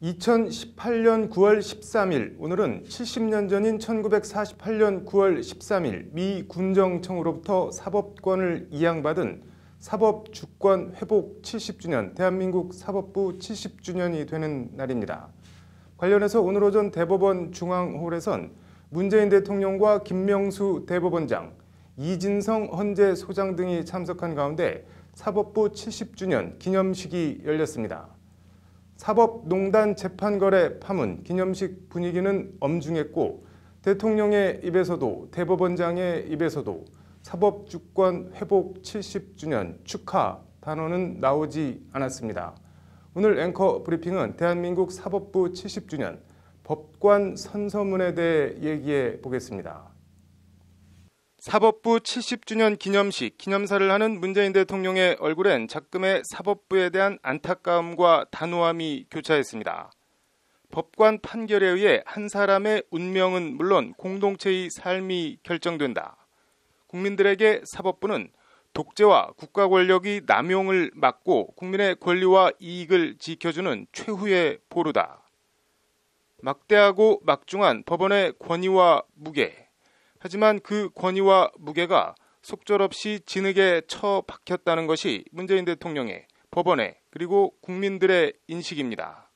2018년 9월 13일, 오늘은 70년 전인 1948년 9월 13일 미 군정청으로부터 사법권을 이양받은 사법주권 회복 70주년, 대한민국 사법부 70주년이 되는 날입니다. 관련해서 오늘 오전 대법원 중앙홀에선 문재인 대통령과 김명수 대법원장, 이진성 헌재소장 등이 참석한 가운데 사법부 70주년 기념식이 열렸습니다. 사법농단 재판거래 파문 기념식 분위기는 엄중했고 대통령의 입에서도 대법원장의 입에서도 사법주권 회복 70주년 축하 단어는 나오지 않았습니다. 오늘 앵커 브리핑은 대한민국 사법부 70주년 법관 선서문에 대해 얘기해 보겠습니다. 사법부 70주년 기념식, 기념사를 하는 문재인 대통령의 얼굴엔 작금의 사법부에 대한 안타까움과 단호함이 교차했습니다. 법관 판결에 의해 한 사람의 운명은 물론 공동체의 삶이 결정된다. 국민들에게 사법부는 독재와 국가 권력의 남용을 막고 국민의 권리와 이익을 지켜주는 최후의 보루다. 막대하고 막중한 법원의 권위와 무게, 하지만 그 권위와 무게가 속절없이 진흙에 처박혔다는 것이 문재인 대통령의, 법원의, 그리고 국민들의 인식입니다.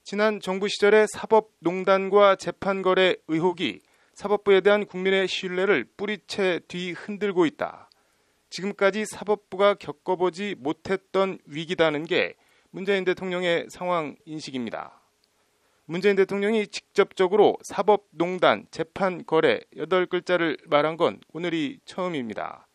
지난 정부 시절의 사법농단과 재판거래 의혹이 사법부에 대한 국민의 신뢰를 뿌리채 뒤흔들고 있다. 지금까지 사법부가 겪어보지 못했던 위기다는 게 문재인 대통령의 상황 인식입니다. 문재인 대통령이 직접적으로 사법농단, 재판거래 8글자를 말한 건 오늘이 처음입니다.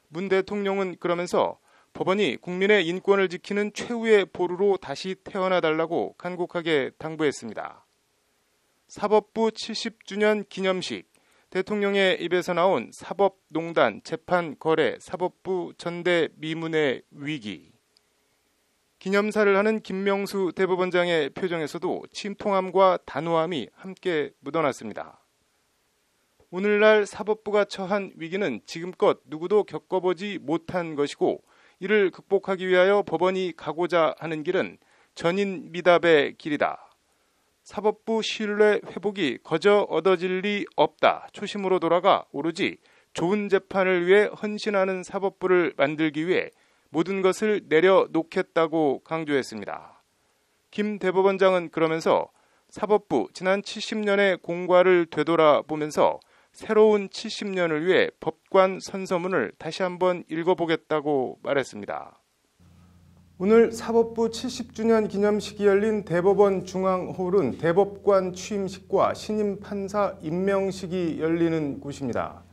문 대통령은 그러면서 법원이 국민의 인권을 지키는 최후의 보루로 다시 태어나달라고 간곡하게 당부했습니다. 사법부 70주년 기념식, 대통령의 입에서 나온 사법농단, 재판거래, 사법부 전대미문의 위기. 기념사를 하는 김명수 대법원장의 표정에서도 침통함과 단호함이 함께 묻어났습니다. 오늘날 사법부가 처한 위기는 지금껏 누구도 겪어보지 못한 것이고 이를 극복하기 위하여 법원이 가고자 하는 길은 전인미답의 길이다. 사법부 신뢰 회복이 거저 얻어질 리 없다. 초심으로 돌아가 오로지 좋은 재판을 위해 헌신하는 사법부를 만들기 위해 모든 것을 내려놓겠다고 강조했습니다. 김 대법원장은 그러면서 사법부 지난 70년의 공과를 되돌아보면서 새로운 70년을 위해 법관 선서문을 다시 한번 읽어보겠다고 말했습니다. 오늘 사법부 70주년 기념식이 열린 대법원 중앙홀은 대법관 취임식과 신임 판사 임명식이 열리는 곳입니다.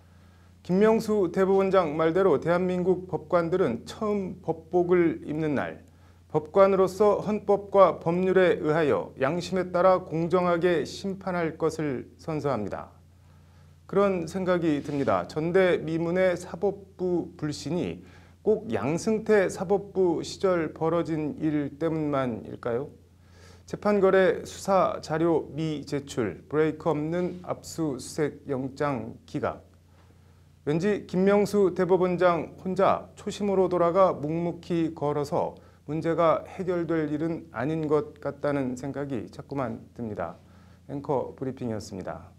김명수 대법원장 말대로 대한민국 법관들은 처음 법복을 입는 날, 법관으로서 헌법과 법률에 의하여 양심에 따라 공정하게 심판할 것을 선서합니다. 그런 생각이 듭니다. 전대미문의 사법부 불신이 꼭 양승태 사법부 시절 벌어진 일 때문만일까요? 재판거래 수사 자료 미제출, 브레이크 없는 압수수색 영장 기각. 왠지 김명수 대법원장 혼자 초심으로 돌아가 묵묵히 걸어서 문제가 해결될 일은 아닌 것 같다는 생각이 자꾸만 듭니다. 앵커 브리핑이었습니다.